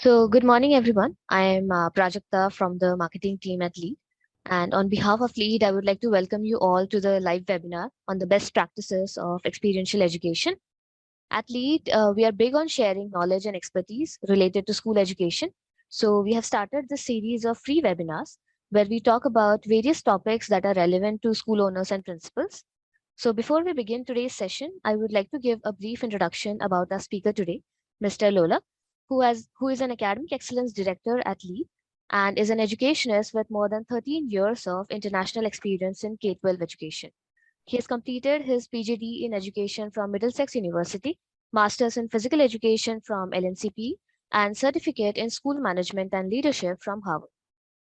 So, good morning, everyone. I am Prajakta from the marketing team at Lead. And on behalf of Lead, I would like to welcome you all to the live webinar on the best practices of experiential education. At Lead, we are big on sharing knowledge and expertise related to school education. So, we have started this series of free webinars where we talk about various topics that are relevant to school owners and principals. So, before we begin today's session, I would like to give a brief introduction about our speaker today, Mr. Lola, who is an academic excellence director at Lead and is an educationist with more than 13 years of international experience in K-12 education. He has completed his PhD in education from Middlesex University, master's in physical education from LNCP, and certificate in school management and leadership from Harvard.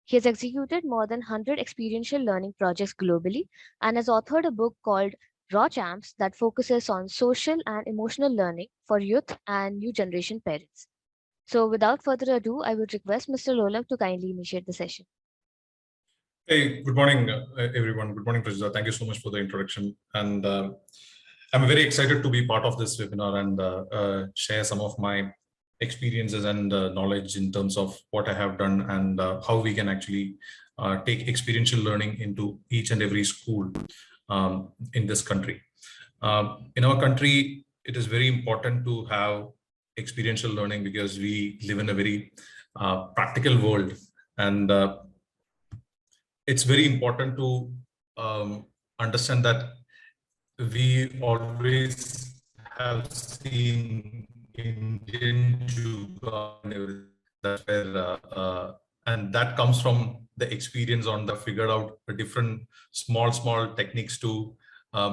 He has executed more than 100 experiential learning projects globally and has authored a book called Raw Champs that focuses on social and emotional learning for youth and new generation parents. So without further ado, I would request Mr. Lolak to kindly initiate the session. Hey, good morning, everyone. Good morning, Prajita. Thank you so much for the introduction. And I'm very excited to be part of this webinar and share some of my experiences and knowledge in terms of what I have done and how we can actually take experiential learning into each and every school in this country. In our country, it is very important to have experiential learning because we live in a very practical world, and it's very important to understand that we always have seen Indian yoga and everything. That's where, and that comes from the experience on the figured out the different small techniques to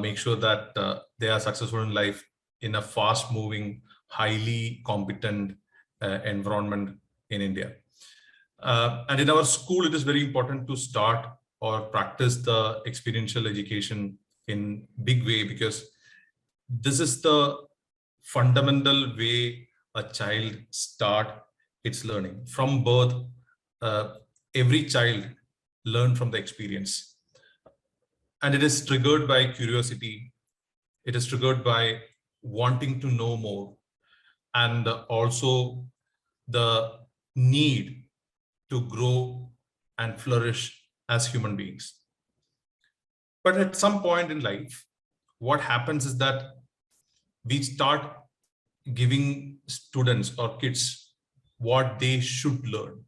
make sure that they are successful in life in a fast moving, highly competent environment in India. And in our school, it is very important to start or practice the experiential education in big way, because this is the fundamental way a child start its learning. From birth, every child learn from the experience. And it is triggered by curiosity. It is triggered by wanting to know more, and also the need to grow and flourish as human beings. But at some point in life, what happens is that we start giving students or kids what they should learn.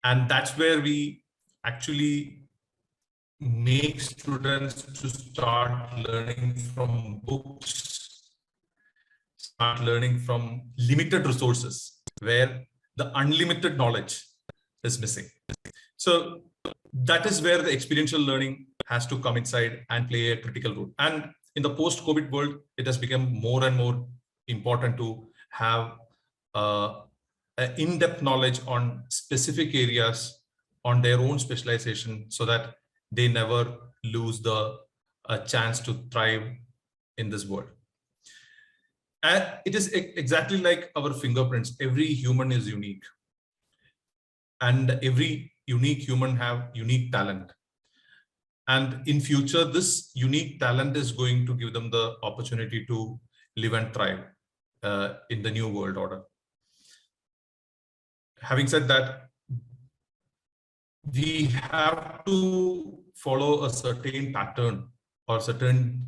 And that's where we actually make students to start learning from books, start learning from limited resources, where the unlimited knowledge is missing. So that is where the experiential learning has to come inside and play a critical role. And in the post-COVID world, it has become more and more important to have in-depth knowledge on specific areas, on their own specialization, so that they never lose the chance to thrive in this world. And it is exactly like our fingerprints. Every human is unique, and every unique human have unique talent. And in future, this unique talent is going to give them the opportunity to live and thrive in the new world order. Having said that, we have to follow a certain pattern or certain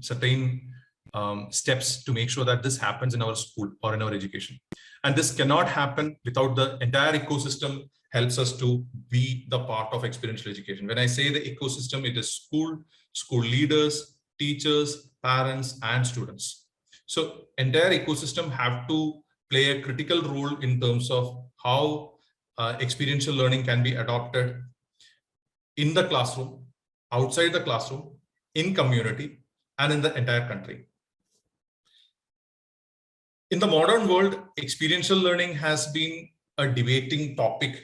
steps to make sure that this happens in our school or in our education. And this cannot happen without the entire ecosystem helps us to be the part of experiential education. When I say the ecosystem, it is school leaders, teachers, parents, and students. So entire ecosystem have to play a critical role in terms of how experiential learning can be adopted in the classroom, outside the classroom, in community, and in the entire country. In the modern world, experiential learning has been a debating topic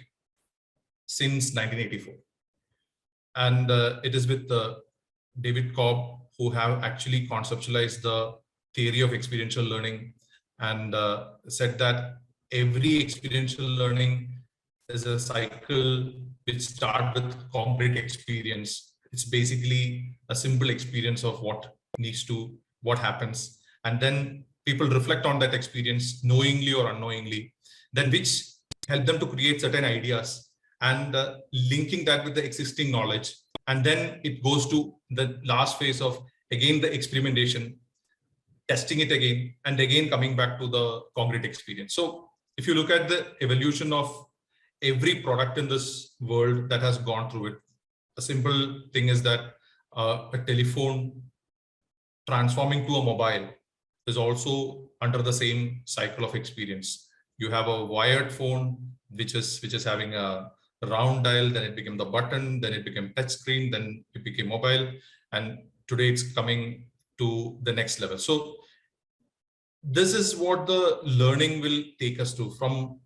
since 1984. And it is with David Cobb, who have actually conceptualized the theory of experiential learning and said that every experiential learning is a cycle which starts with concrete experience. It's basically a simple experience of what happens. And then people reflect on that experience knowingly or unknowingly, then which help them to create certain ideas and linking that with the existing knowledge. And then it goes to the last phase of, again, the experimentation, testing it again, and again coming back to the concrete experience. So if you look at the evolution of every product in this world that has gone through it, a simple thing is that a telephone transforming to a mobile is also under the same cycle of experience. You have a wired phone, which is having a round dial, then it became the button, then it became touch screen, then it became mobile, and today it's coming to the next level. So this is what the learning will take us to, from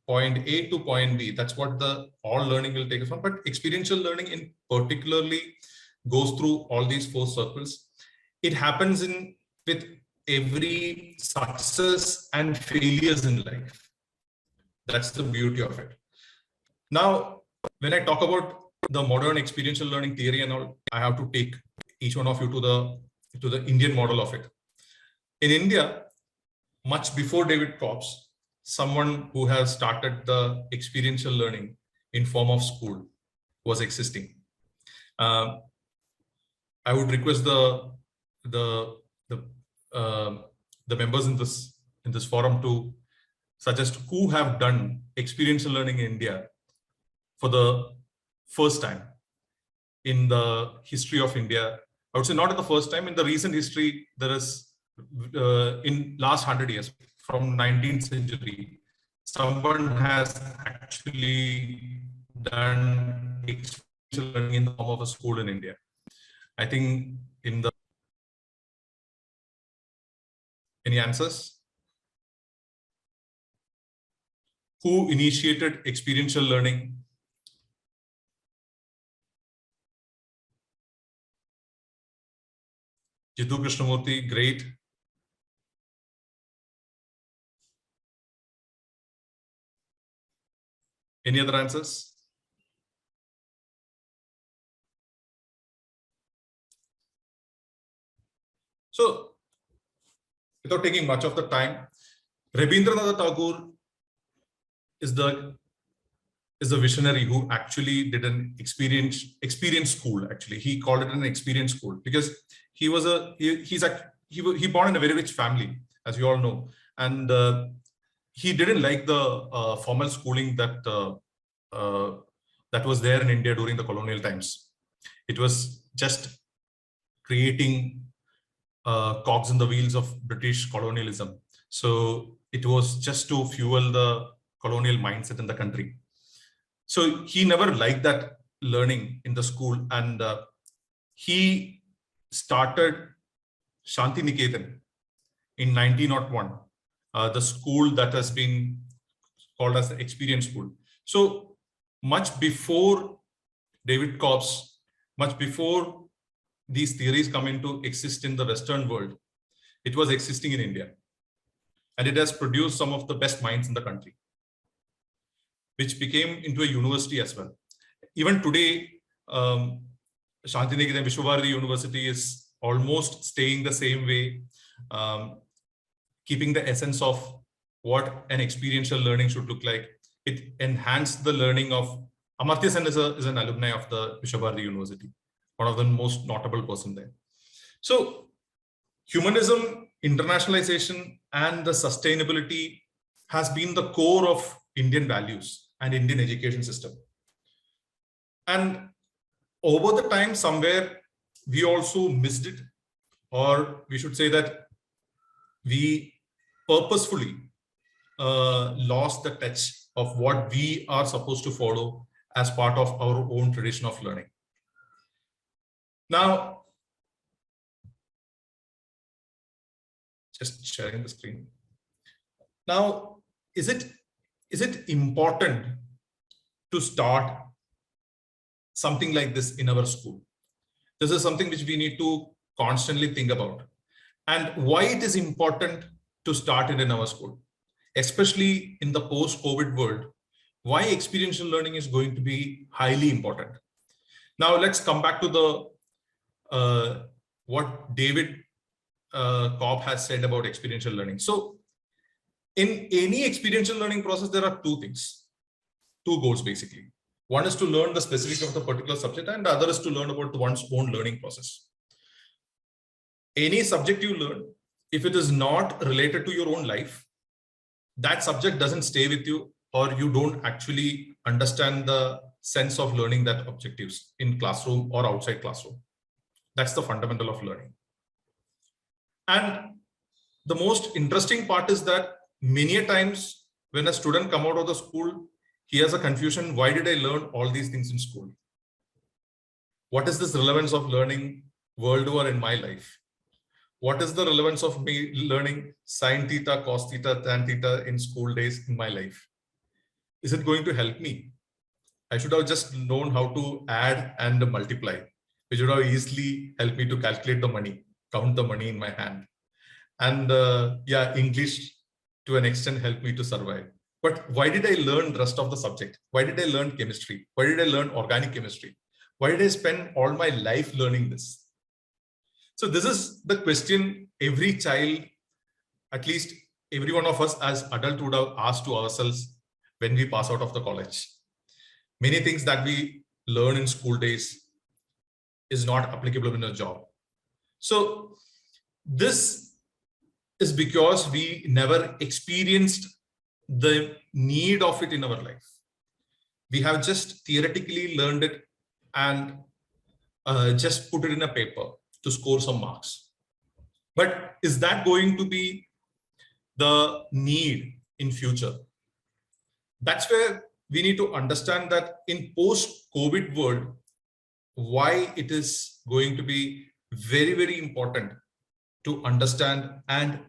point A to point B. That's what the all learning will take us from. But experiential learning in particularly goes through all these four circles. It happens with every success and failures in life. That's the beauty of it. Now, when I talk about the modern experiential learning theory and all, I have to take each one of you to the Indian model of it. In India, much before David Cobb's, someone who has started the experiential learning in form of school was existing. I would request the members in this forum to suggest who have done experiential learning in India for the first time in the history of India. I would say not at the first time, in the recent history. There is in last 100 years, from 19th century, someone has actually done experiential learning in the form of a school in India. I think any answers? Who initiated experiential learning? Jiddu Krishnamurthy, great. Any other answers? So, without taking much of the time, Rabindranath Tagore is the visionary who actually did an experience school. Actually, he called it an experience school because he was he born in a very rich family, as you all know, and he didn't like the formal schooling that was there in India during the colonial times. It was just creating cogs in the wheels of British colonialism. So it was just to fuel the colonial mindset in the country. So he never liked that learning in the school, and he started Shanti Niketan in 1901, the school that has been called as the experience school. So much before David Cobb's, much before these theories come into exist in the Western world, it was existing in India. And it has produced some of the best minds in the country, which became into a university as well. Even today, Shantiniketan Vishwabharati University is almost staying the same way, keeping the essence of what an experiential learning should look like. It enhanced the learning of Amartya Sen is an alumni of the Vishwabharati University, one of the most notable person there. So humanism, internationalization, and the sustainability has been the core of Indian values and Indian education system. And over the time, somewhere we also missed it, or we should say that we purposefully lost the touch of what we are supposed to follow as part of our own tradition of learning. Now, just sharing the screen. Now, is it important to start something like this in our school? This is something which we need to constantly think about, and why it is important to start it in our school, especially in the post-COVID world. Why experiential learning is going to be highly important. Now, let's come back to the what David Cobb has said about experiential learning. So in any experiential learning process, there are two things. two goals basically. One is to learn the specifics of the particular subject, and the other is to learn about one's own learning process. Any subject you learn, if it is not related to your own life, that subject doesn't stay with you, or you don't actually understand the sense of learning that objectives in classroom or outside classroom. That's the fundamental of learning. And the most interesting part is that many a times when a student come out of the school, he has a confusion. Why did I learn all these things in school? What is this relevance of learning world over in my life? What is the relevance of me learning sine theta, cos theta, tan theta in school days in my life? Is it going to help me? I should have just known how to add and multiply, which would have easily helped me to calculate the money, count the money in my hand. And yeah, English to an extent helped me to survive. But why did I learn the rest of the subject? Why did I learn chemistry? Why did I learn organic chemistry? Why did I spend all my life learning this? So this is the question every child, at least every one of us as adults would have asked to ourselves when we pass out of the college. Many things that we learn in school days is not applicable in a job. So this is because we never experienced the need of it in our life. We have just theoretically learned it and just put it in a paper to score some marks. But is that going to be the need in future? That's where we need to understand that in post-COVID world, why it is going to be very, very important to understand and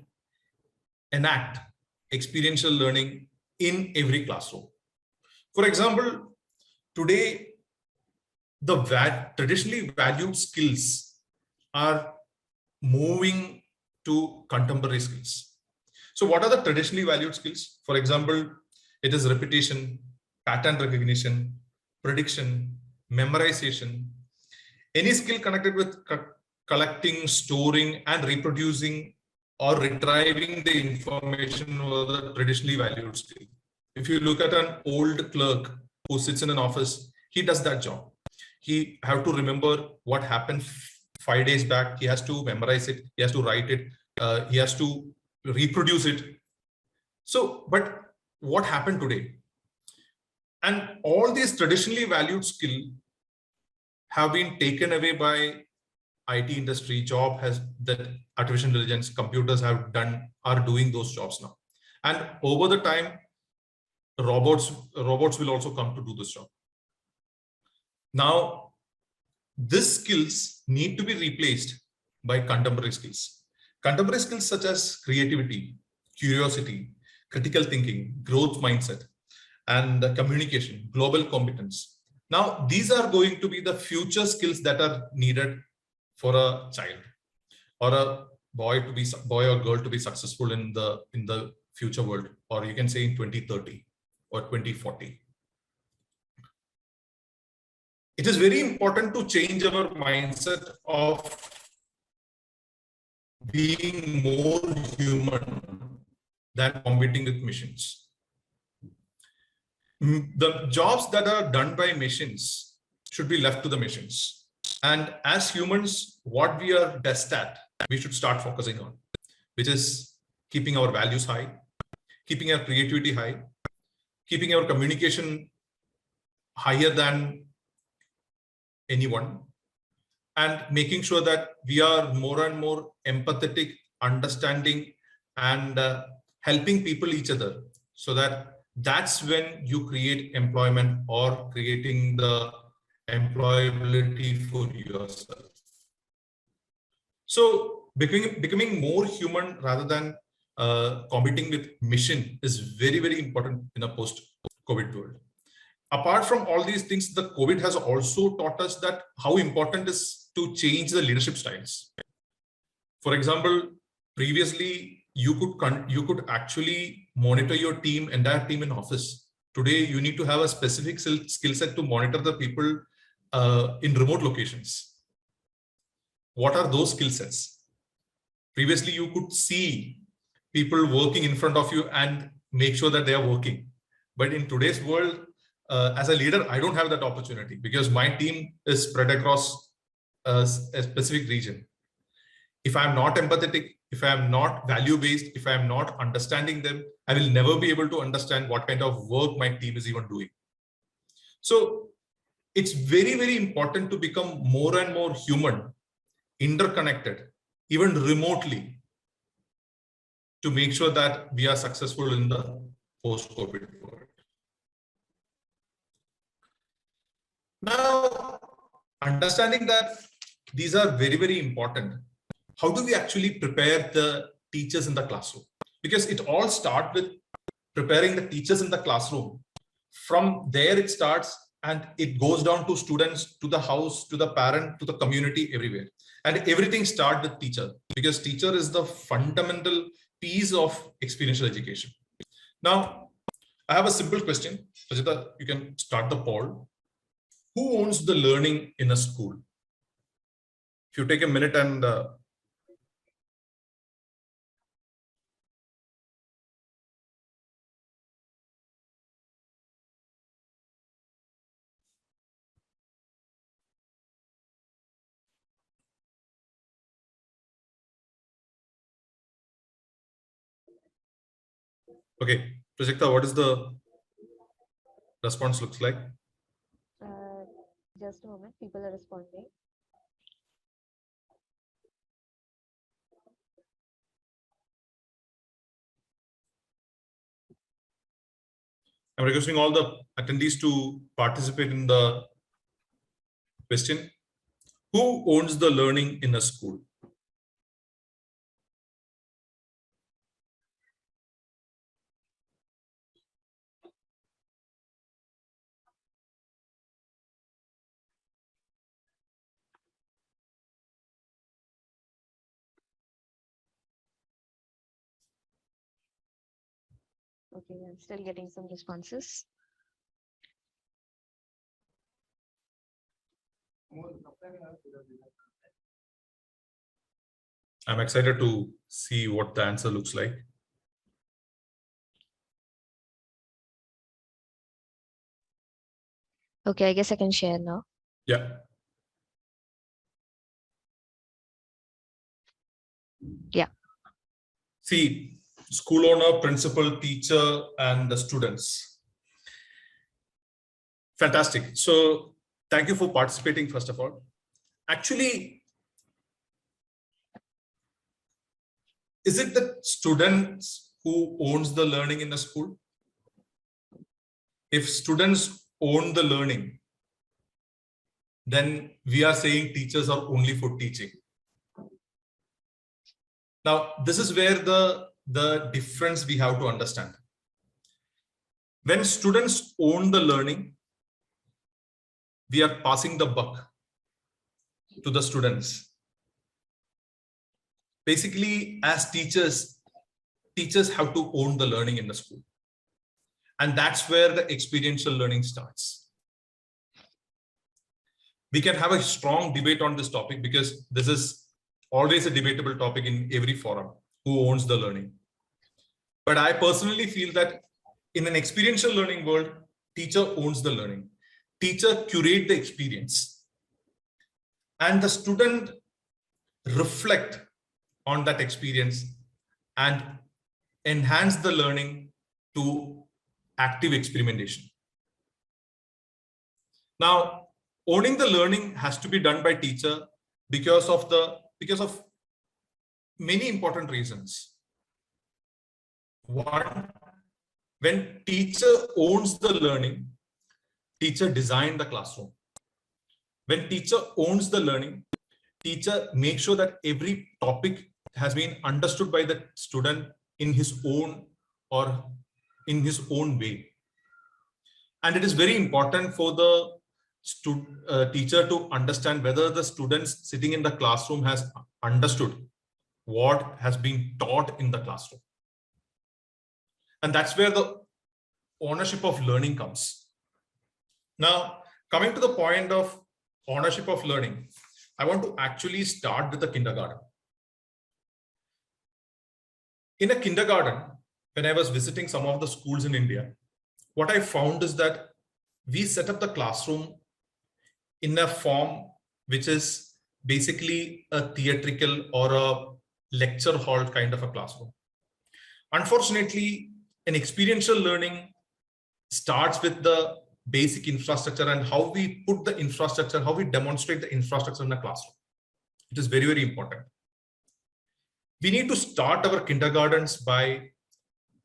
enact experiential learning in every classroom. For example, today, the traditionally valued skills are moving to contemporary skills. So what are the traditionally valued skills? For example, it is repetition, pattern recognition, prediction, memorization, any skill connected with collecting, storing, and reproducing or retrieving the information was the traditionally valued skill. If you look at an old clerk who sits in an office, he does that job. He have to remember what happened 5 days back. He has to memorize it. He has to write it. He has to reproduce it. So, but what happened today? And all these traditionally valued skills have been taken away by IT industry. Job has that artificial intelligence, computers are doing those jobs now. And over the time, robots will also come to do this job. Now, these skills need to be replaced by contemporary skills. Contemporary skills such as creativity, curiosity, critical thinking, growth mindset, and communication, global competence. Now, these are going to be the future skills that are needed for a child or a boy or girl to be successful in the future world, or you can say in 2030 or 2040. It is very important to change our mindset of being more human than competing with machines. The jobs that are done by machines should be left to the machines. And as humans, what we are best at, we should start focusing on, which is keeping our values high, keeping our creativity high, keeping our communication higher than anyone, and making sure that we are more and more empathetic, understanding, and helping people each other, so that's when you create employment or creating the employability for yourself. So becoming more human rather than competing with mission is very, very important in a post-COVID world. Apart from all these things, the COVID has also taught us that how important it is to change the leadership styles. For example, previously you could actually monitor your entire team in office. Today, you need to have a specific skill set to monitor the people in remote locations. What are those skill sets? Previously, you could see people working in front of you and make sure that they are working. But in today's world, as a leader, I don't have that opportunity because my team is spread across a specific region. If I'm not empathetic, if I'm not value-based, if I'm not understanding them, I will never be able to understand what kind of work my team is even doing. So it's very, very important to become more and more human, interconnected, even remotely, to make sure that we are successful in the post-COVID world. Now, understanding that these are very, very important, how do we actually prepare the teachers in the classroom? Because it all starts with preparing the teachers in the classroom. From there it starts and it goes down to students, to the house, to the parent, to the community, everywhere. And everything starts with teacher, because teacher is the fundamental piece of experiential education. Now, I have a simple question. Rajita, you can start the poll. Who owns the learning in a school? If you take a minute and okay, Prajakta, what is the response looks like? Just a moment, people are responding. I'm requesting all the attendees to participate in the question. Who owns the learning in a school? Okay, I'm still getting some responses. I'm excited to see what the answer looks like. Okay, I guess I can share now. Yeah. Yeah. See, school owner, principal, teacher, and the students. Fantastic. So thank you for participating, first of all. Actually, is it the students who owns the learning in the school? If students own the learning, then we are saying teachers are only for teaching. Now, this is where the difference we have to understand. When students own the learning, we are passing the buck to the students. Basically, as teachers have to own the learning in the school. And that's where the experiential learning starts. We can have a strong debate on this topic because this is always a debatable topic in every forum, who owns the learning. But I personally feel that in an experiential learning world, teacher owns the learning. Teacher curate the experience. And the student reflect on that experience and enhance the learning to active experimentation. Now, owning the learning has to be done by teacher because of many important reasons. One, when teacher owns the learning, teacher design the classroom. When teacher owns the learning, teacher makes sure that every topic has been understood by the student in his own or in his own way. And it is very important for the teacher to understand whether the students sitting in the classroom has understood what has been taught in the classroom. And that's where the ownership of learning comes. Now, coming to the point of ownership of learning, I want to actually start with the kindergarten. In a kindergarten, when I was visiting some of the schools in India, what I found is that we set up the classroom in a form which is basically a theatrical or a lecture hall kind of a classroom. Unfortunately, an experiential learning starts with the basic infrastructure and how we put the infrastructure, how we demonstrate the infrastructure in a classroom. It is very, very important. We need to start our kindergartens by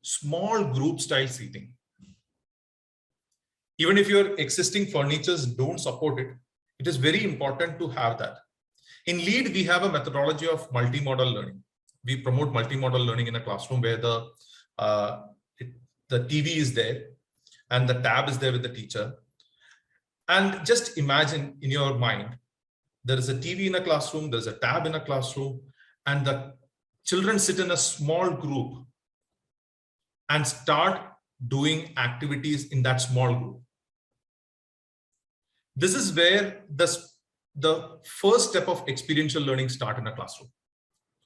small group style seating. Even if your existing furnitures don't support it, it is very important to have that. In LEAD, we have a methodology of multi-modal learning. We promote multi-modal learning in a classroom where the TV is there and the tab is there with the teacher. And just imagine in your mind, there is a TV in a classroom, there's a tab in a classroom, and the children sit in a small group and start doing activities in that small group. This is where the first step of experiential learning start in a classroom.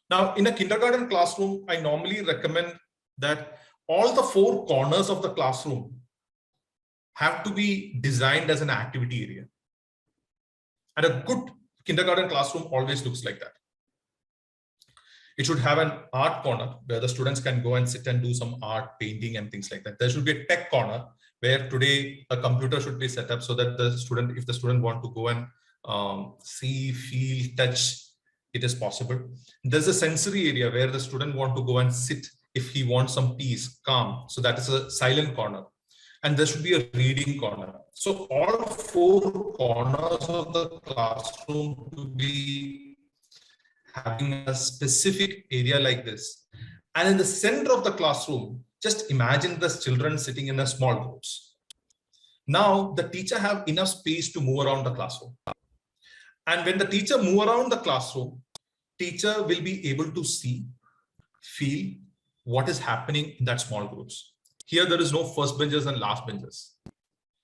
Now, in a kindergarten classroom, I normally recommend that all the four corners of the classroom have to be designed as an activity area. And a good kindergarten classroom always looks like that. It should have an art corner where the students can go and sit and do some art, painting and things like that. There should be a tech corner where today a computer should be set up so that the student, if the student want to go and see, feel, touch, it is possible. There's a sensory area where the student want to go and sit if he wants some peace, calm. So that is a silent corner. And there should be a reading corner. So all four corners of the classroom to be having a specific area like this. And in the center of the classroom, just imagine the children sitting in a small groups. Now the teacher have enough space to move around the classroom. And when the teacher move around the classroom, teacher will be able to see, feel what is happening in that small groups. Here, there is no first benches and last benches.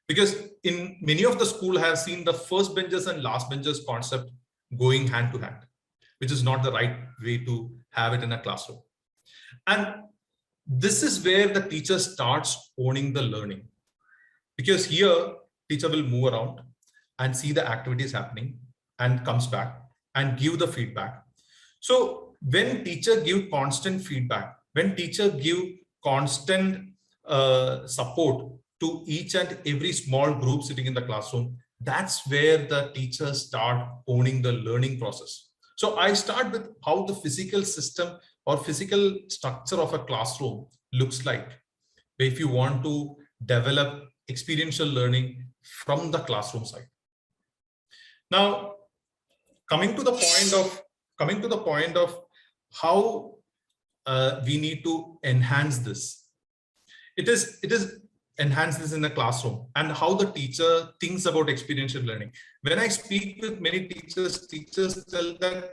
Because in many of the school, I have seen the first benches and last benches concept going hand to hand, which is not the right way to have it in a classroom. And this is where the teacher starts owning the learning. Because here, teacher will move around and see the activities happening and comes back and give the feedback. So when teacher give constant feedback, when teacher give constant support to each and every small group sitting in the classroom, that's where the teachers start owning the learning process. So I start with how the physical system or physical structure of a classroom looks like, if you want to develop experiential learning from the classroom side. Now, coming to the point of how we need to enhance this. It is enhance this in the classroom and how the teacher thinks about experiential learning. When I speak with many teachers, teachers tell that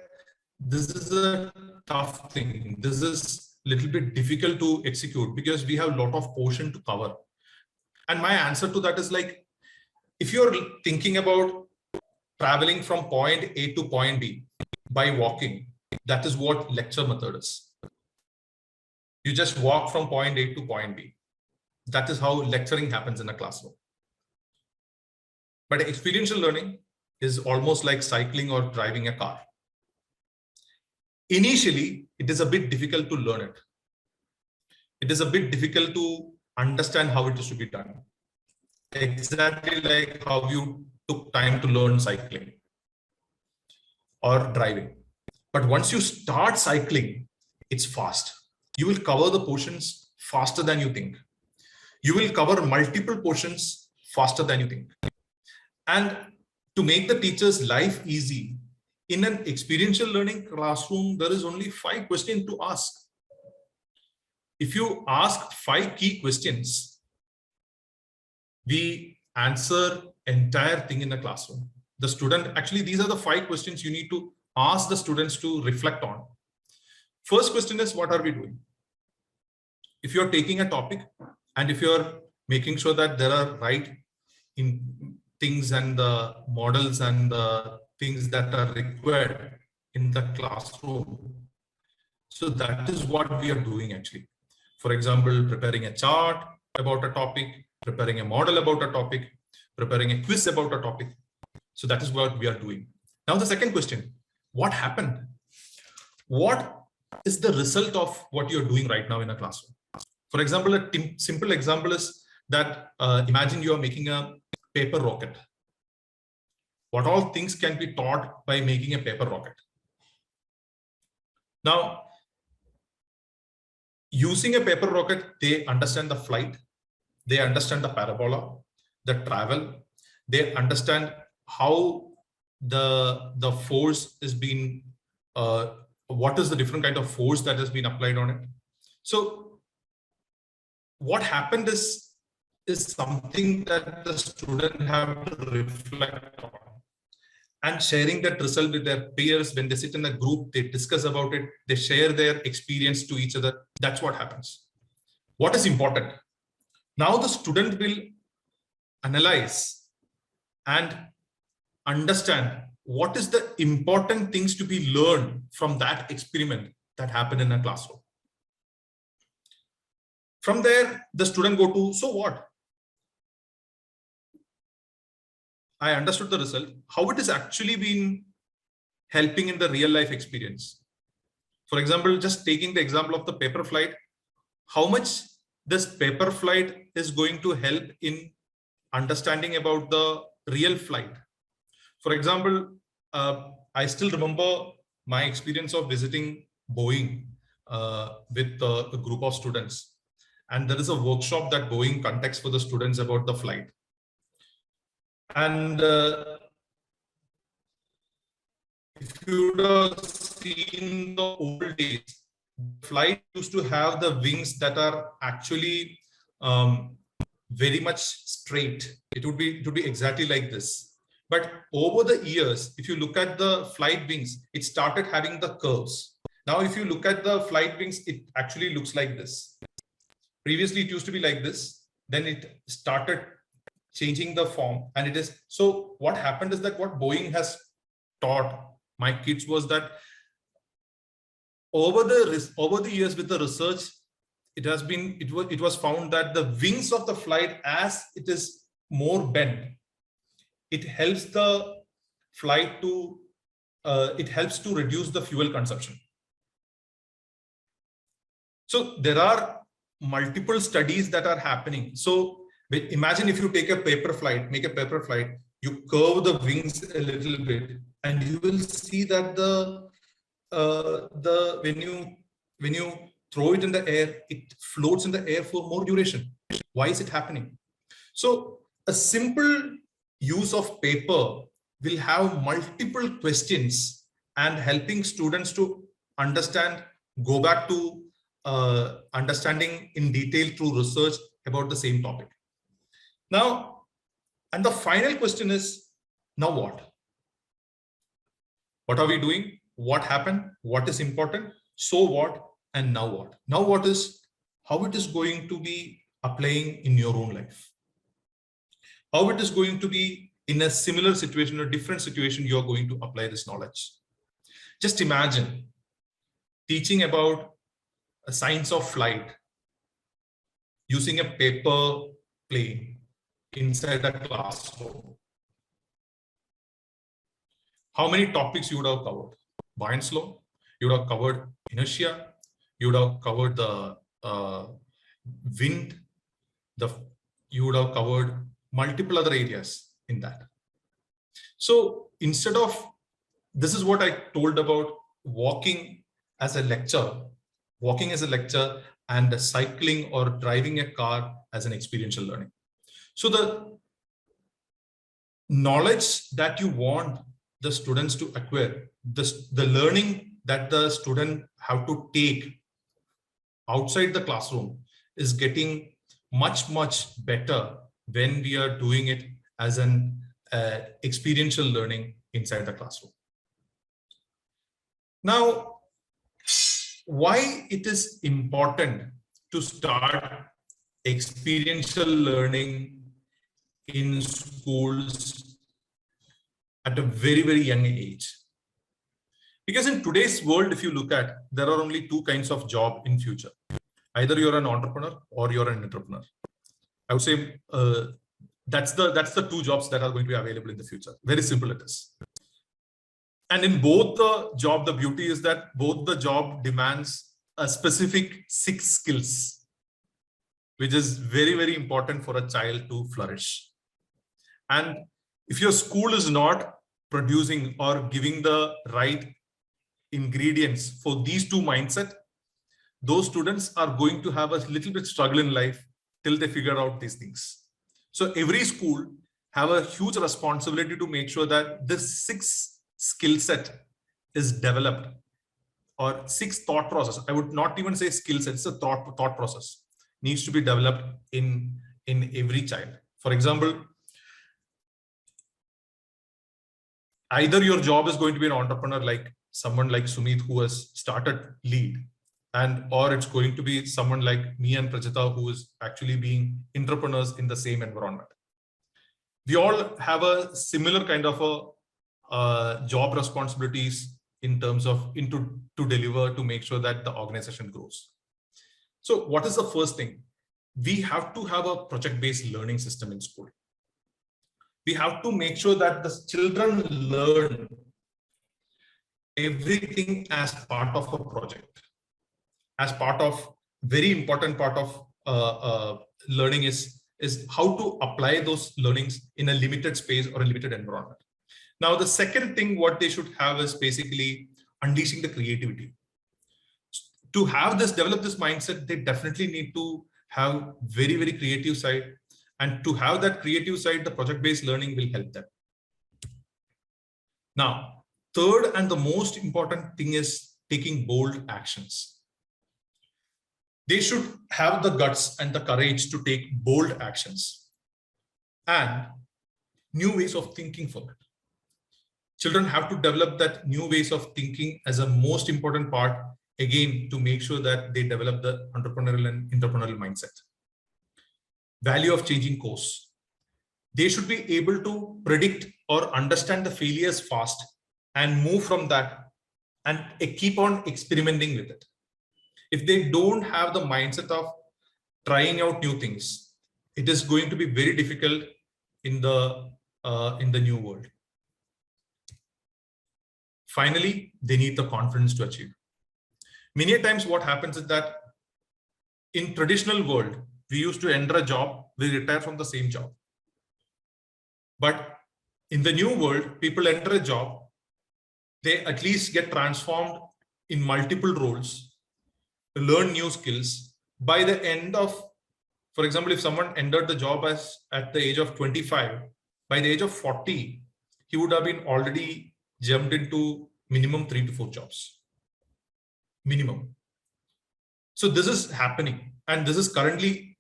this is a tough thing. This is a little bit difficult to execute because we have a lot of portion to cover. And my answer to that is like, if you're thinking about traveling from point A to point B by walking, that is what lecture method is. You just walk from point A to point B. That is how lecturing happens in a classroom. But experiential learning is almost like cycling or driving a car. Initially, it is a bit difficult to learn it. It is a bit difficult to understand how it is to be done. Exactly like how you took time to learn cycling or driving. But once you start cycling, it's fast. You will cover the portions faster than you think. You will cover multiple portions faster than you think. And to make the teacher's life easy, in an experiential learning classroom, there is only 5 questions to ask. If you ask 5 key questions, we answer entire thing in the classroom. The student, actually, these are the 5 questions you need to ask the students to reflect on. First question is, what are we doing? If you're taking a topic and if you're making sure that there are right in things and the models and the things that are required in the classroom. So that is what we are doing actually. For example, preparing a chart about a topic, preparing a model about a topic. preparing a quiz about a topic. So that is what we are doing. Now the second question, what happened? What is the result of what you're doing right now in a classroom? For example, a simple example is that imagine you are making a paper rocket. What all things can be taught by making a paper rocket? Now, using a paper rocket, they understand the flight, they understand the parabola, the travel, they understand how the force is being, what is the different kind of force that has been applied on it. So what happened is something that the student have to reflect on, and sharing that result with their peers. When they sit in a group, they discuss about it, they share their experience to each other. That's what happens. What is important? Now the student will analyze and understand what is the important things to be learned from that experiment that happened in a classroom. From there, the student go to, so what? I understood the result, how it is actually been helping in the real life experience. For example, just taking the example of the paper flight, how much this paper flight is going to help in understanding about the real flight. For example, I still remember my experience of visiting Boeing with a group of students. And there is a workshop that Boeing conducts for the students about the flight. And if you would have seen the old days, flight used to have the wings that are actually very much straight. It would be exactly like this. But over the years, if you look at the flight wings, it started having the curves. Now, if you look at the flight wings, it actually looks like this. Previously, it used to be like this. Then it started changing the form, and it is. So what happened is that what Boeing has taught my kids was that over the years with the research, it was found that the wings of the flight, as it is more bent, it helps the flight to it helps to reduce the fuel consumption. So there are multiple studies that are happening. So imagine if you take a paper flight, make a paper flight, you curve the wings a little bit, and you will see that when you throw it in the air, it floats in the air for more duration. Why is it happening? So a simple use of paper will have multiple questions and helping students to understand, go back to understanding in detail through research about the same topic. Now, and the final question is, now what? What are we doing? What happened? What is important? So what? And now what? Now what is how it is going to be applying in your own life? How it is going to be in a similar situation or different situation you are going to apply this knowledge. Just imagine teaching about a science of flight using a paper plane inside a classroom. How many topics you would have covered? Bayes' law, you would have covered inertia, you would have covered the wind, you would have covered multiple other areas in that. So instead of, this is what I told about walking as a lecture and cycling or driving a car as an experiential learning. So the knowledge that you want the students to acquire, the learning that the student have to take outside the classroom is getting much, much better when we are doing it as an experiential learning inside the classroom. Now, why it is important to start experiential learning in schools at a very, very young age? Because in today's world, if you look at, there are only two kinds of job in future. Either you're an entrepreneur or you're an entrepreneur. I would say That's the two jobs that are going to be available in the future. Very simple it is. And in both the job, the beauty is that both the job demands a specific 6 skills, which is very, very important for a child to flourish. And if your school is not producing or giving the right ingredients for these two mindset, those students are going to have a little bit struggle in life till they figure out these things. So every school have a huge responsibility to make sure that this 6 skill set is developed, or 6 thought process. I would not even say skill set, it's a thought process needs to be developed in every child. For example, either your job is going to be an entrepreneur, like someone like Sumit who has started Lead, and or it's going to be someone like me and Prajita who is actually being entrepreneurs in the same environment. We all have a similar kind of a job responsibilities in terms of to deliver, to make sure that the organization grows. So what is the first thing? We have to have a project-based learning system in school. We have to make sure that the children learn everything as part of a project, as part of very important part of learning is how to apply those learnings in a limited space or a limited environment. Now, the second thing what they should have is basically unleashing the creativity. To have this, develop this mindset, they definitely need to have very, very creative side. And to have that creative side, the project-based learning will help them. Now, third and the most important thing is taking bold actions. They should have the guts and the courage to take bold actions and new ways of thinking for it. Children have to develop that new ways of thinking as a most important part, again, to make sure that they develop the entrepreneurial and entrepreneurial mindset. Value of changing course. They should be able to predict or understand the failures fast and move from that and keep on experimenting with it. If they don't have the mindset of trying out new things, it is going to be very difficult in the new world. Finally, they need the confidence to achieve. Many times what happens is that in traditional world, we used to enter a job, we retire from the same job. But in the new world, people enter a job, they at least get transformed in multiple roles, learn new skills. By the end of, for example, if someone entered the job at the age of 25, by the age of 40, he would have been already jumped into minimum 3 to 4 jobs. Minimum. So this is happening. And this is currently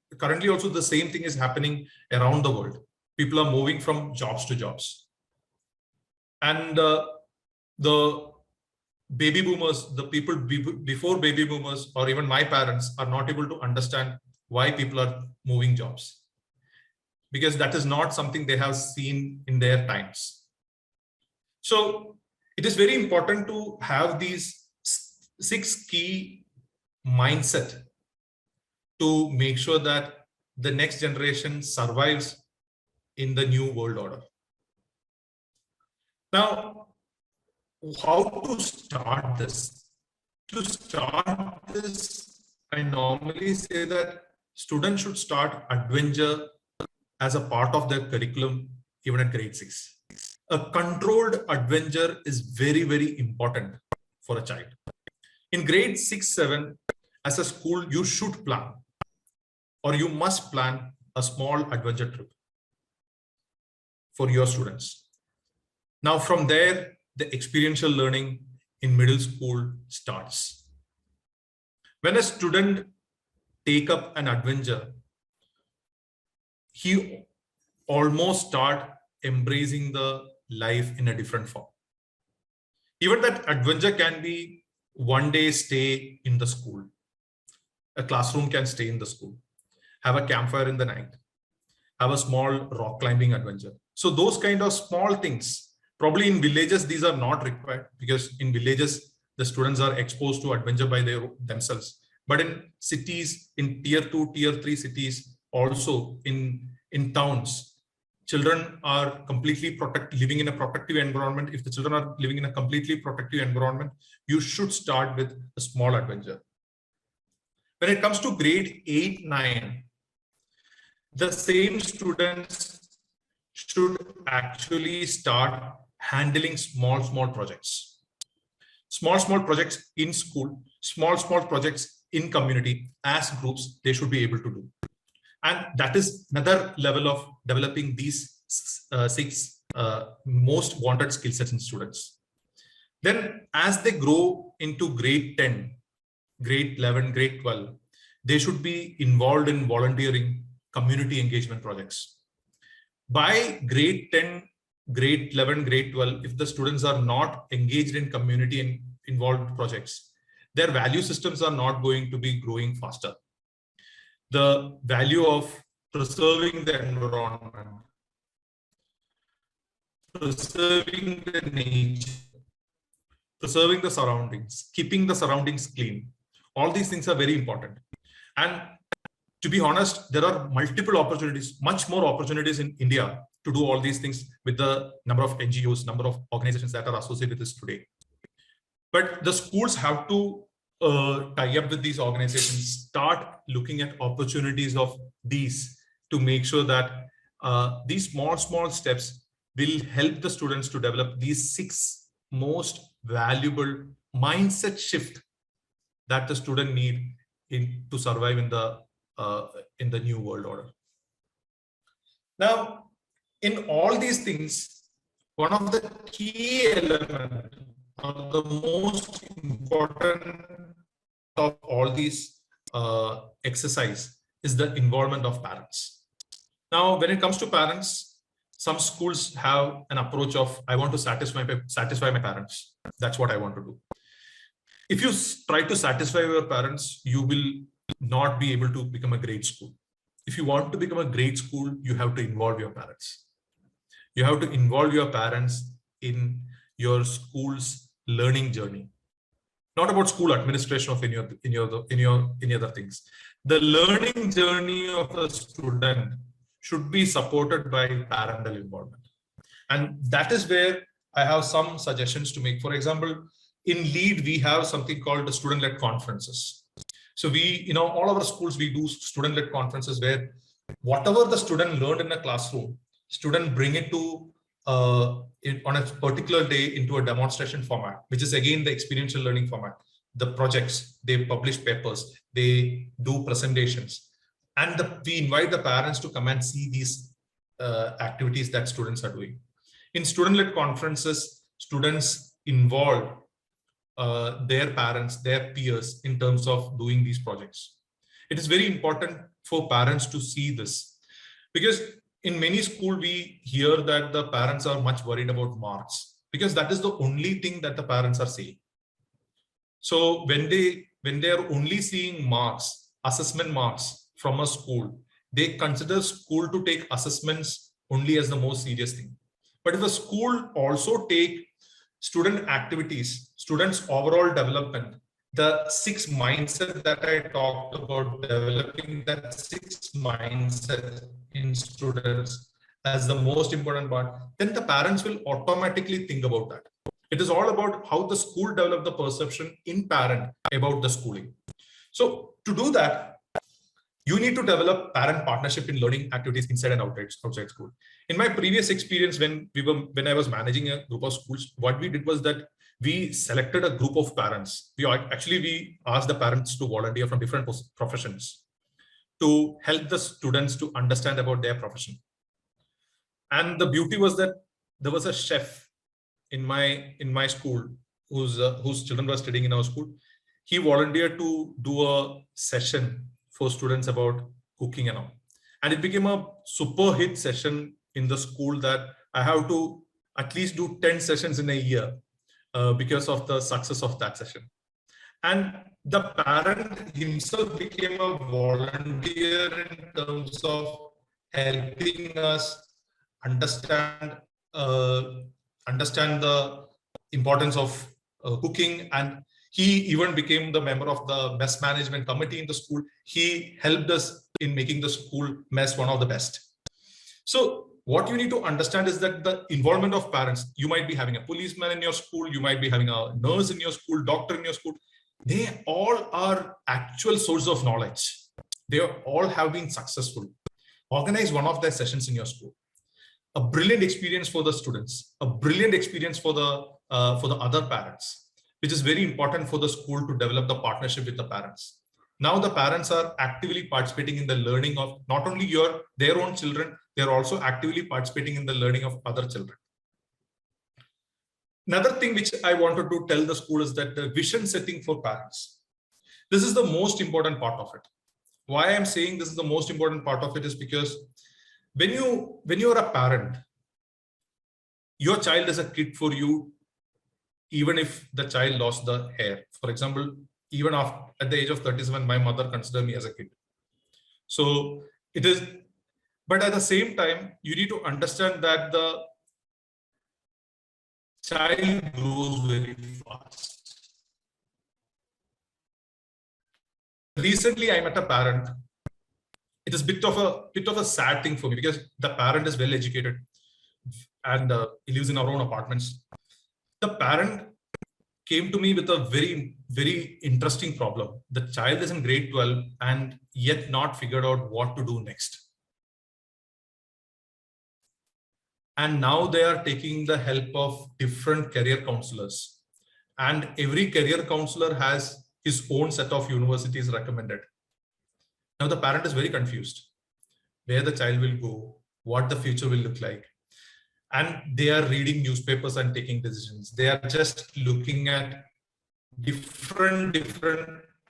also the same thing is happening around the world. People are moving from jobs to jobs. And the baby boomers, the people before baby boomers, or even my parents, are not able to understand why people are moving jobs, because that is not something they have seen in their times. So it is very important to have these 6 key mindset to make sure that the next generation survives in the new world order. Now, how to start this? To start this, I normally say that students should start adventure as a part of their curriculum, even at grade 6. A controlled adventure is very, very important for a child. In grade 6, 7, as a school, you should plan, or you must plan a small adventure trip for your students. Now, from there, the experiential learning in middle school starts. When a student take up an adventure, he almost start embracing the life in a different form. Even that adventure can be one day stay in the school. A classroom can stay in the school. Have a campfire in the night. Have a small rock climbing adventure. So those kind of small things. Probably in villages, these are not required, because in villages, the students are exposed to adventure by themselves. But in cities, in tier 2, tier 3 cities, also in towns, children are completely living in a protective environment, if the children are living in a completely protective environment, you should start with a small adventure. When it comes to grade 8, 9, the same students should actually start handling small projects. Small projects in school, small projects in community as groups, they should be able to do. And that is another level of developing these 6 most wanted skill sets in students. Then as they grow into grade 10, grade 11, grade 12, they should be involved in volunteering, community engagement projects. By grade 10, grade 11, grade 12, if the students are not engaged in community and involved projects, their value systems are not going to be growing faster. The value of preserving the environment, preserving the nature, preserving the surroundings, keeping the surroundings clean, all these things are very important. And to be honest, there are multiple opportunities, much more opportunities in India to do all these things with the number of NGOs, number of organizations that are associated with this today. But the schools have to tie up with these organizations, start looking at opportunities of these to make sure that these small steps will help the students to develop these 6 most valuable mindset shift that the student need to survive in the new world order. Now, in all these things, one of the key elements or the most important of all these exercise is the involvement of parents. Now, when it comes to parents, some schools have an approach of, I want to satisfy my parents. That's what I want to do. If you try to satisfy your parents, you will not be able to become a great school. If you want to become a great school, you have to involve your parents. You have to involve your parents in your school's learning journey. Not about school administration of any other things. The learning journey of a student should be supported by parental involvement. And that is where I have some suggestions to make. For example, in LEAD, we have something called the student-led conferences. So we, all our schools, we do student-led conferences where whatever the student learned in a classroom, student bring it to on a particular day into a demonstration format, which is again the experiential learning format. The projects, they publish papers, they do presentations, and we invite the parents to come and see these activities that students are doing. In student-led conferences, students involve their parents, their peers in terms of doing these projects. It is very important for parents to see this, because in many schools, we hear that the parents are much worried about marks, because that is the only thing that the parents are saying. So when they are only seeing marks, assessment marks from a school, they consider school to take assessments only as the most serious thing. But if a school also take student activities, students' overall development, the 6 mindset that I talked about, developing that 6 mindset in students as the most important part, then the parents will automatically think about that. It is all about how the school develop the perception in parent about the schooling. So to do that, you need to develop parent partnership in learning activities inside and outside school. In my previous experience, when I was managing a group of schools, what we did was that we selected a group of parents. We asked the parents to volunteer from different professions to help the students to understand about their profession. And the beauty was that there was a chef in my school whose children were studying in our school. He volunteered to do a session for students about cooking and all. And it became a super hit session in the school that I have to at least do 10 sessions in a year because of the success of that session. And the parent himself became a volunteer in terms of helping us understand the importance of cooking, and he even became the member of the mess management committee in the school. He helped us in making the school mess one of the best. So what you need to understand is that the involvement of parents, you might be having a policeman in your school, you might be having a nurse in your school, doctor in your school. They all are actual source of knowledge. They all have been successful. Organize one of their sessions in your school. A brilliant experience for the students, a brilliant experience for the other parents, which is very important for the school to develop the partnership with the parents. Now the parents are actively participating in the learning of not only their own children, they're also actively participating in the learning of other children. Another thing which I wanted to tell the school is that the vision setting for parents. This is the most important part of it. Why I'm saying this is the most important part of it is because when you're a parent, your child is a kid for you, even if the child lost the hair. For example, even at the age of 37, my mother considered me as a kid. So it is, but at the same time, you need to understand that the child grows very fast. Recently, I met a parent. It is a bit of a sad thing for me because the parent is well educated and he lives in our own apartments. The parent came to me with a very, very interesting problem. The child is in grade 12 and yet not figured out what to do next. And now they are taking the help of different career counselors. And every career counselor has his own set of universities recommended. Now the parent is very confused where the child will go, what the future will look like. And they are reading newspapers and taking decisions. They are just looking at different,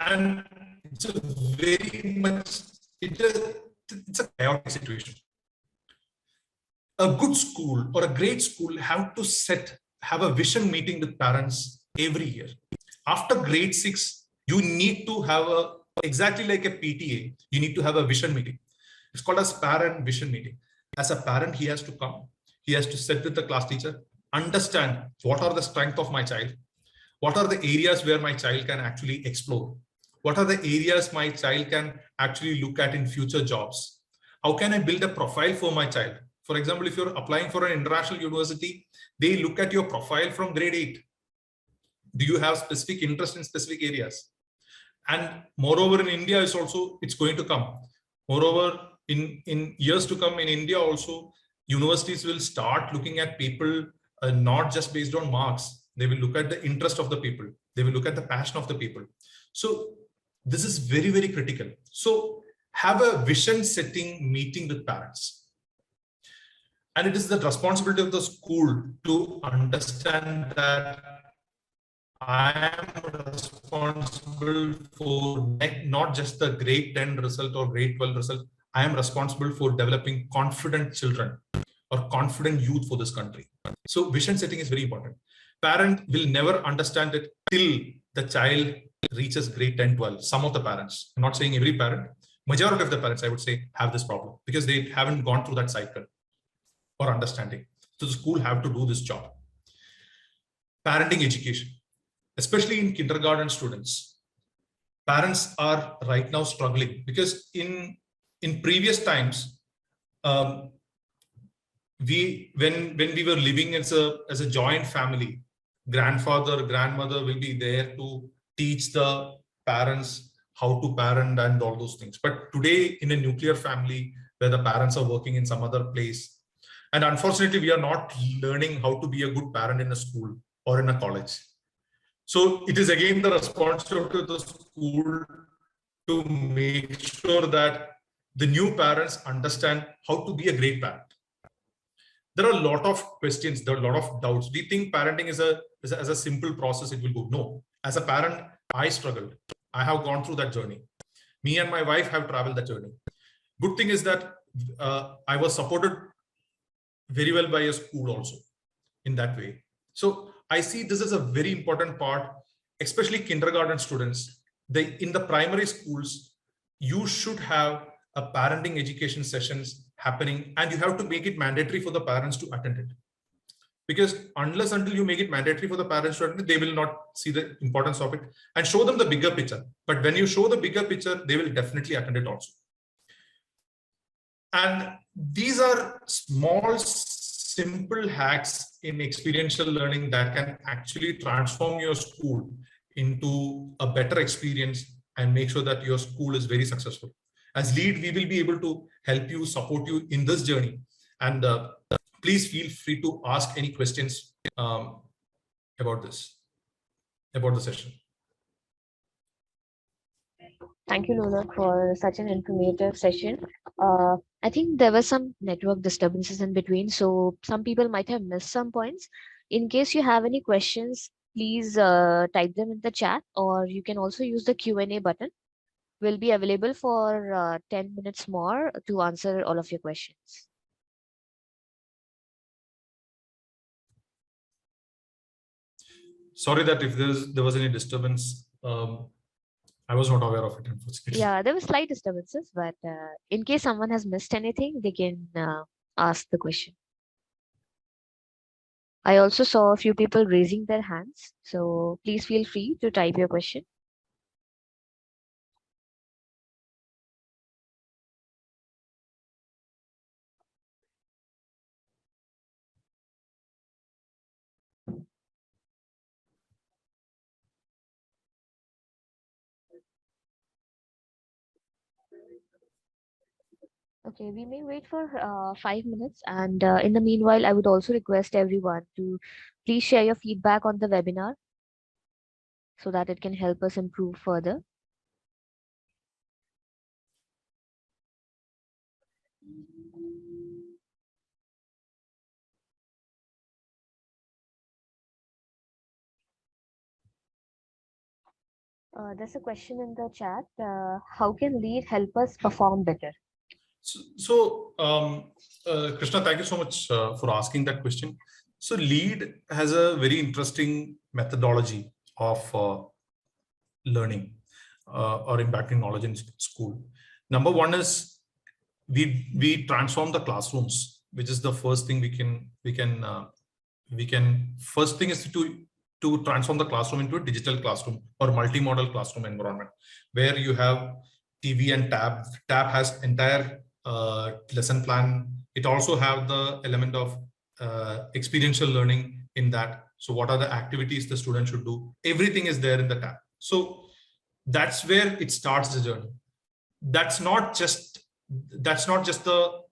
and it's a very much, it's a chaotic situation. A good school or a great school have a vision meeting with parents every year. After grade 6, you need to have exactly like a PTA, you need to have a vision meeting. It's called as parent vision meeting. As a parent, he has to come. He has to sit with the class teacher, understand what are the strengths of my child, what are the areas where my child can actually explore, what are the areas my child can actually look at in future jobs, how can I build a profile for my child. For example, if you're applying for an international university, they look at your profile from grade 8. Do you have specific interest in specific areas? And moreover, in India it's going to come. Moreover, in years to come in India also, universities will start looking at people not just based on marks. They will look at the interest of the people. They will look at the passion of the people. So this is very, very critical. So have a vision setting meeting with parents. And it is the responsibility of the school to understand that I am responsible for not just the grade 10 result or grade 12 result. I am responsible for developing confident children or confident youth for this country. So vision setting is very important. Parent will never understand it till the child reaches grade 10, 12. Some of the parents, I'm not saying every parent, majority of the parents, I would say, have this problem because they haven't gone through that cycle or understanding. So the school have to do this job. Parenting education, especially in kindergarten students. Parents are right now struggling because in previous times, when we were living as a joint family, grandfather, grandmother will be there to teach the parents how to parent and all those things. But today in a nuclear family where the parents are working in some other place, and unfortunately, we are not learning how to be a good parent in a school or in a college. So it is again the responsibility of the school to make sure that the new parents understand how to be a great parent. There are a lot of questions, there are a lot of doubts. We think parenting is a simple process, it will go. No, as a parent, I struggled. I have gone through that journey. Me and my wife have traveled that journey. Good thing is that I was supported very well by a school also in that way. So I see this as a very important part, especially kindergarten students. In the primary schools, you should have a parenting education sessions happening, and you have to make it mandatory for the parents to attend it. Because until you make it mandatory for the parents to attend it, they will not see the importance of it, and show them the bigger picture. But when you show the bigger picture, they will definitely attend it also. And these are small, simple hacks in experiential learning that can actually transform your school into a better experience and make sure that your school is very successful. As lead, we will be able to help you, support you in this journey. And please feel free to ask any questions about this, about the session. Thank you, Lola, for such an informative session. I think there were some network disturbances in between, so some people might have missed some points. In case you have any questions, please type them in the chat, or you can also use the Q&A button. We'll be available for 10 minutes more to answer all of your questions. Sorry that if there was any disturbance. I was not aware of it, unfortunately. Yeah, there were slight disturbances, but in case someone has missed anything, they can ask the question. I also saw a few people raising their hands, so please feel free to type your question. Okay, we may wait for 5 minutes, and in the meanwhile, I would also request everyone to please share your feedback on the webinar so that it can help us improve further. There's a question in the chat. How can lead help us perform better? Krishna, thank you so much for asking that question. So lead has a very interesting methodology of learning or impacting knowledge in school. Number one is we transform the classrooms, which is the first thing first thing is to transform the classroom into a digital classroom or multi-modal classroom environment where you have TV and tab. Tab has entire lesson plan. It also have the element of experiential learning in that. So what are the activities the student should do? Everything is there in the tab. So that's where it starts the journey. That's not just the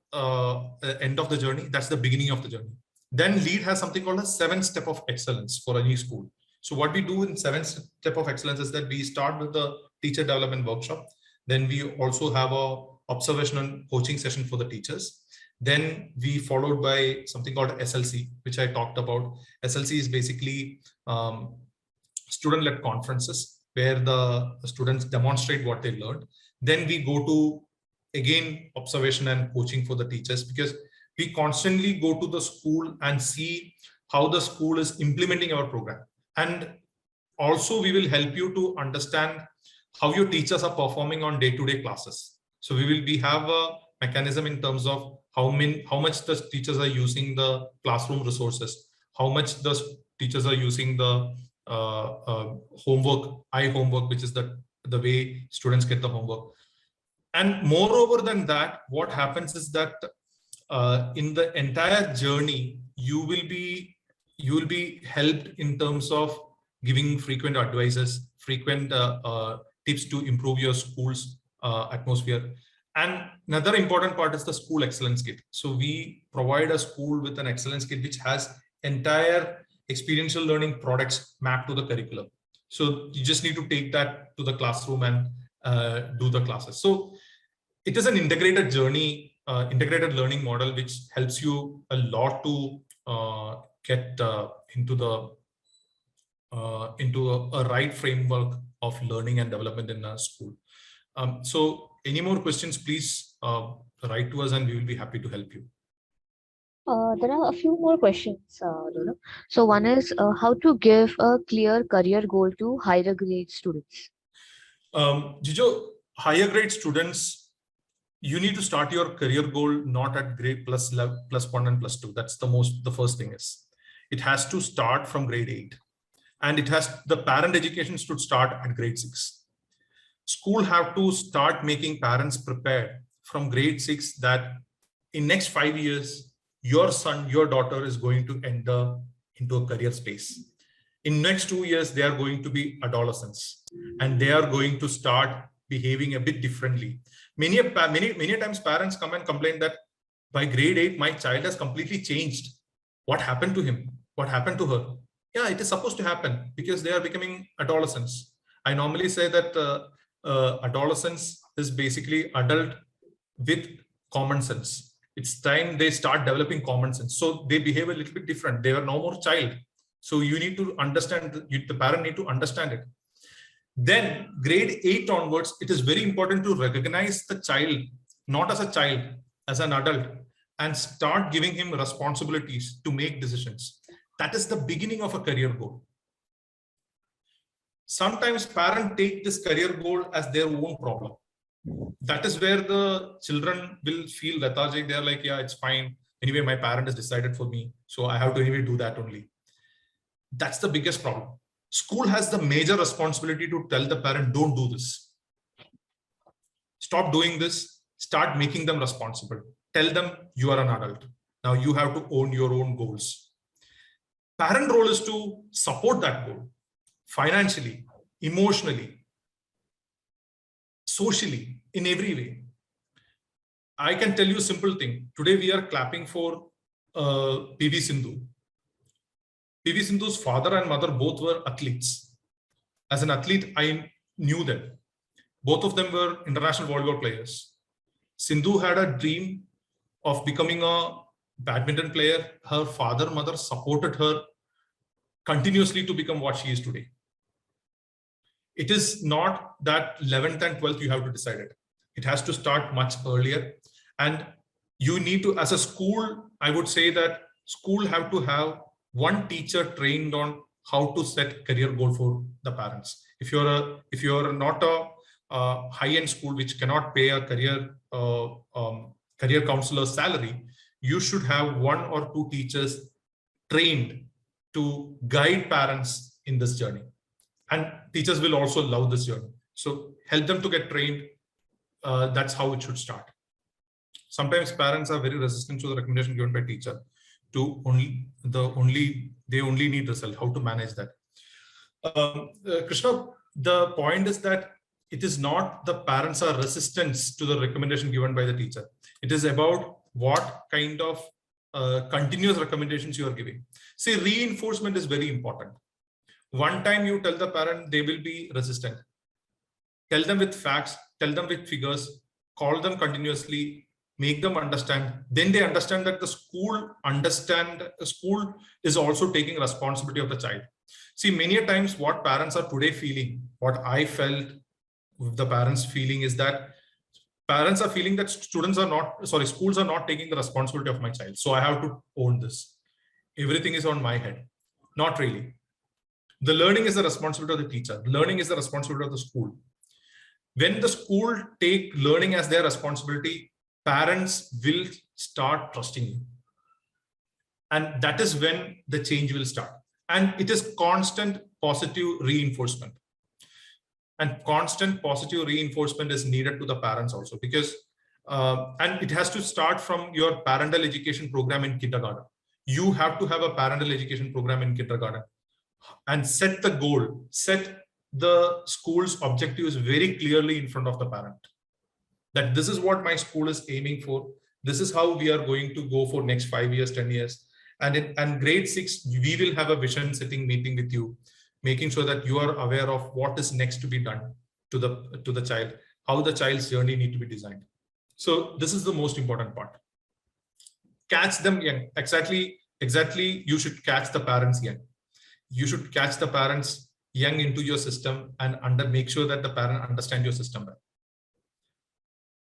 end of the journey. That's the beginning of the journey. Then lead has something called a 7-step of excellence for any school. So what we do in 7-step of excellence is that we start with the teacher development workshop. Then we also have a observation and coaching session for the teachers. Then we followed by something called SLC, which I talked about. SLC is basically student-led conferences where the students demonstrate what they learned. Then we go to, again, observation and coaching for the teachers, because we constantly go to the school and see how the school is implementing our program. And also we will help you to understand how your teachers are performing on day-to-day classes. So we have a mechanism in terms of how much the teachers are using the classroom resources, how much the teachers are using the homework, iHomework, which is the way students get the homework. And moreover than that, what happens is that in the entire journey, you will be helped in terms of giving frequent advices, frequent tips to improve your school's atmosphere. And another important part is the school excellence kit. So we provide a school with an excellence kit which has entire experiential learning products mapped to the curriculum. So you just need to take that to the classroom and do the classes. So it is an integrated journey, integrated learning model, which helps you a lot to get into a right framework of learning and development in a school. So any more questions, please write to us and we will be happy to help you. There are a few more questions, Lola. So one is how to give a clear career goal to higher grade students. Jijo, higher grade students, you need to start your career goal not at grade +1 and +2. That's the first thing is. It has to start from grade 8. And the parent education should start at grade 6. School have to start making parents prepared from grade 6 that in next 5 years, your son, your daughter is going to enter into a career space. In next 2 years, they are going to be adolescents and they are going to start behaving a bit differently. Many times parents come and complain that by grade 8, my child has completely changed. What happened to him? What happened to her? Yeah, it is supposed to happen because they are becoming adolescents. I normally say that adolescence is basically adult with common sense. It's time they start developing common sense. So they behave a little bit different. They are no more child. So you need to understand, the parent need to understand it. Then grade 8 onwards, it is very important to recognize the child, not as a child, as an adult, and start giving him responsibilities to make decisions. That is the beginning of a career goal. Sometimes parents take this career goal as their own problem. That is where the children will feel lethargic. They're like, yeah, it's fine. Anyway, my parent has decided for me, so I have to anyway do that only. That's the biggest problem. School has the major responsibility to tell the parent, don't do this. Stop doing this. Start making them responsible. Tell them you are an adult. Now you have to own your own goals. Parent role is to support that goal financially, emotionally, socially, in every way. I can tell you a simple thing. Today we are clapping for PV Sindhu. PV Sindhu's father and mother both were athletes. As an athlete, I knew them. Both of them were international volleyball players. Sindhu had a dream of becoming a badminton player. Her father, mother supported her continuously to become what she is today. It is not that 11th and 12th you have to decide it. It has to start much earlier. And you need to, as a school, I would say that school have to have one teacher trained on how to set career goal for the parents. If you're not a high-end school which cannot pay a career counselor's salary, you should have 1 or 2 teachers trained to guide parents in this journey. And teachers will also love this journey. So help them to get trained. That's how it should start. Sometimes parents are very resistant to the recommendation given by teacher. They only need result. How to manage that? Krishna, the point is that it is not the parents are resistant to the recommendation given by the teacher. It is about what kind of continuous recommendations you are giving. See, reinforcement is very important. One time you tell the parent, they will be resistant. Tell them with facts, tell them with figures, call them continuously, make them understand. Then they understand that the school is also taking responsibility of the child. See, many times what parents are today feeling, what I felt the parents feeling is that parents are feeling that schools are not taking the responsibility of my child. So I have to own this. Everything is on my head. Not really. The learning is the responsibility of the teacher. Learning is the responsibility of the school. When the school take learning as their responsibility, parents will start trusting you. And that is when the change will start. And it is constant positive reinforcement. And constant positive reinforcement is needed to the parents also, because and it has to start from your parental education program in kindergarten. You have to have a parental education program in kindergarten and set the goal, set the school's objectives very clearly in front of the parent. That this is what my school is aiming for. This is how we are going to go for next 5 years, 10 years. And in grade 6, we will have a vision setting meeting with you, making sure that you are aware of what is next to be done to the child, how the child's journey need to be designed. So this is the most important part. Catch them young. Exactly. You should catch the parents young. You should catch the parents young into your system and make sure that the parent understand your system well.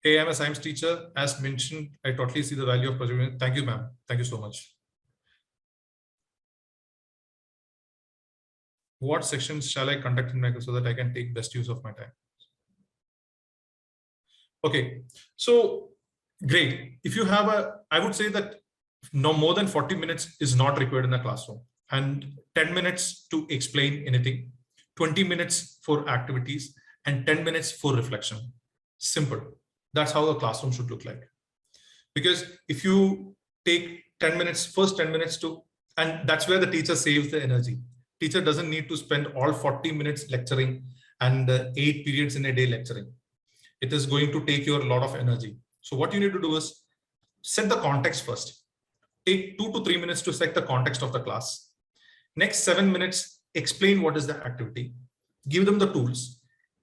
Hey, I'm a science teacher. As mentioned, I totally see the value of project. Thank you, ma'am. Thank you so much. What sections shall I conduct in my class so that I can take best use of my time? Okay, so great. If you have I would say that no more than 40 minutes is not required in the classroom, and 10 minutes to explain anything, 20 minutes for activities, and 10 minutes for reflection. Simple. That's how the classroom should look like. Because if you take 10 minutes, first 10 minutes to, and that's where the teacher saves the energy. Teacher doesn't need to spend all 40 minutes lecturing and 8 periods in a day lecturing. It is going to take you a lot of energy. So what you need to do is set the context first. Take 2 to 3 minutes to set the context of the class. Next 7 minutes, explain what is the activity. Give them the tools.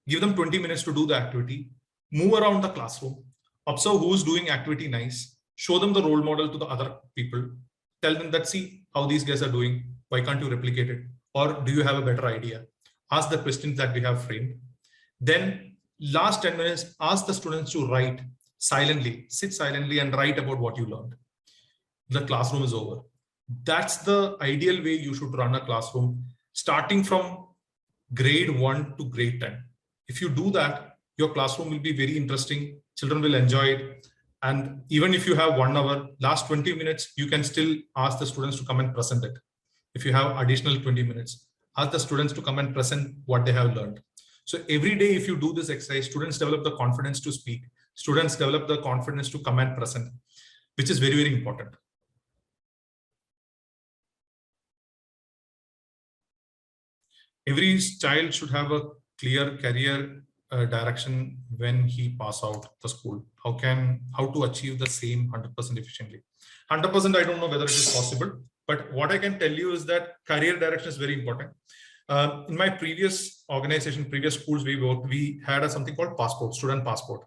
Give them 20 minutes to do the activity. Move around the classroom. Observe who's doing activity nice. Show them the role model to the other people. Tell them that, see how these guys are doing. Why can't you replicate it? Or do you have a better idea? Ask the questions that we have framed. Then last 10 minutes, ask the students to write silently, sit silently and write about what you learned. The classroom is over. That's the ideal way you should run a classroom, starting from grade 1 to grade 10. If you do that, your classroom will be very interesting. Children will enjoy it. And even if you have 1 hour, last 20 minutes, you can still ask the students to come and present it. If you have additional 20 minutes, ask the students to come and present what they have learned. So every day, if you do this exercise, students develop the confidence to speak. Students develop the confidence to come and present, which is very, very important. Every child should have a clear career direction when he pass out the school. How to achieve the same 100% efficiently? 100%, I don't know whether it is possible, but what I can tell you is that career direction is very important. In my previous organization, previous schools we worked, we had something called passport, student passport.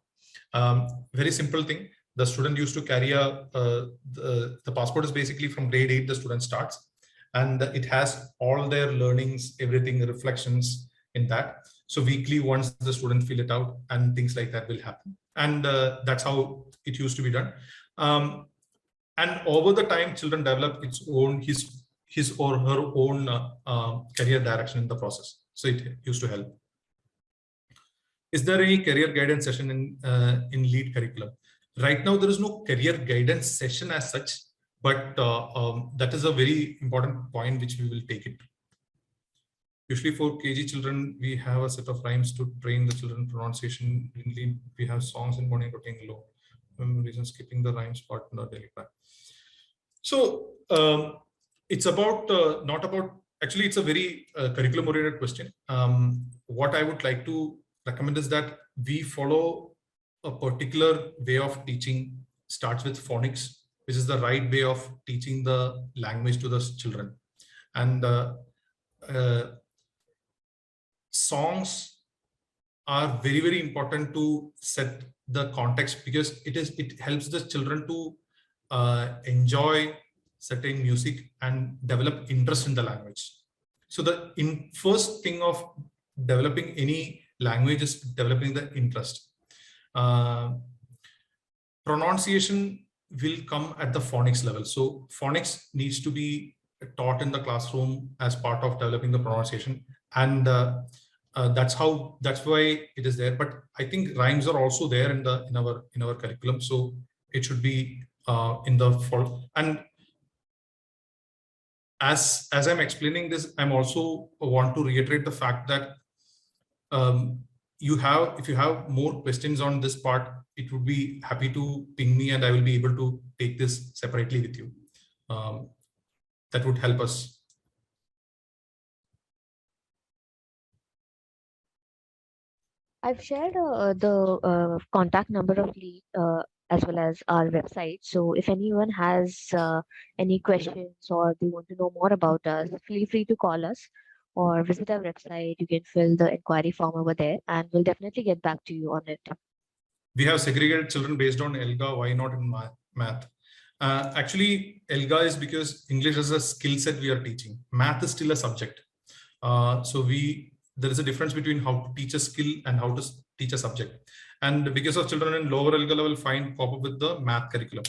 Very simple thing. The student used to carry the passport is basically from grade 8, the student starts, and it has all their learnings, everything, reflections in that. So weekly, once the student fill it out and things like that will happen. And that's how it used to be done. And over the time, children develop its own, his or her own career direction in the process. So it used to help. Is there any career guidance session in lead curriculum? Right now, there is no career guidance session as such, but that is a very important point which we will take it. Usually for KG children, we have a set of rhymes to train the children pronunciation. In lead, we have songs in morning routine low. Reason skipping the rhymes part in the daily plan. So it's about not about, actually it's a very curriculum oriented question. What I would like to recommend is that we follow a particular way of teaching. Starts with phonics, which is the right way of teaching the language to the children. And songs are very, very important to set the context, because it helps the children to enjoy certain music and develop interest in the language. So the first thing of developing any language is developing the interest. Pronunciation will come at the phonics level. So phonics needs to be taught in the classroom as part of developing the pronunciation. And that's why it is there. But I think rhymes are also there in our curriculum. So it should be in the fall. And as I'm explaining this, I'm also want to reiterate the fact that if you have more questions on this part, it would be happy to ping me and I will be able to take this separately with you. That would help us. I've shared the contact number of Lead as well as our website. So if anyone has any questions or they want to know more about us, feel free to call us or visit our website. You can fill the inquiry form over there and we'll definitely get back to you on it. We have segregated children based on ELGA. Why not in math? Actually, ELGA is because English is a skill set we are teaching. Math is still a subject. So there is a difference between how to teach a skill and how to teach a subject. And because of children in lower ELGA level cope up with the math curriculum,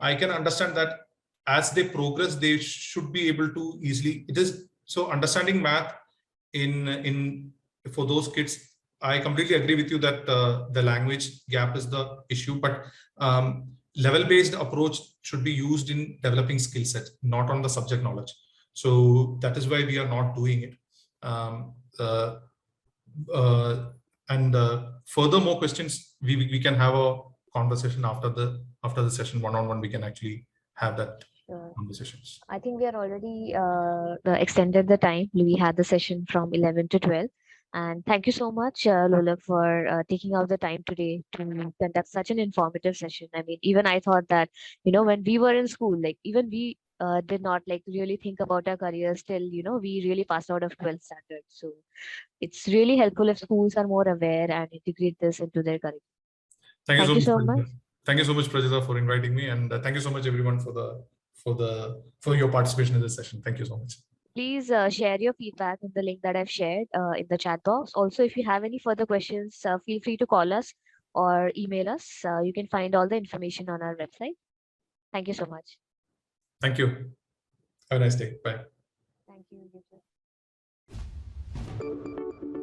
I can understand that as they progress, they should be able to easily. So understanding math for those kids, I completely agree with you that the language gap is the issue, but level-based approach should be used in developing skill set, not on the subject knowledge. So that is why we are not doing it. And further more questions, we can have a conversation after the after the session one-on-one, we can actually have that Sure. conversations. I think we are already extended the time. We had the session from 11 to 12. And thank you so much, Lola, for taking out the time today to conduct such an informative session. I mean, even I thought that, when we were in school, like even we did not like really think about our careers till, we really passed out of 12th standard. So it's really helpful if schools are more aware and integrate this into their curriculum. Thank you Thank so you much. so much. Thank you so much, Prajita, for inviting me, and thank you so much, everyone, for your participation in this session. Thank you so much. Please share your feedback in the link that I've shared in the chat box. Also, if you have any further questions, feel free to call us or email us. You can find all the information on our website. Thank you so much. Thank you. Have a nice day. Bye. Thank you. You too.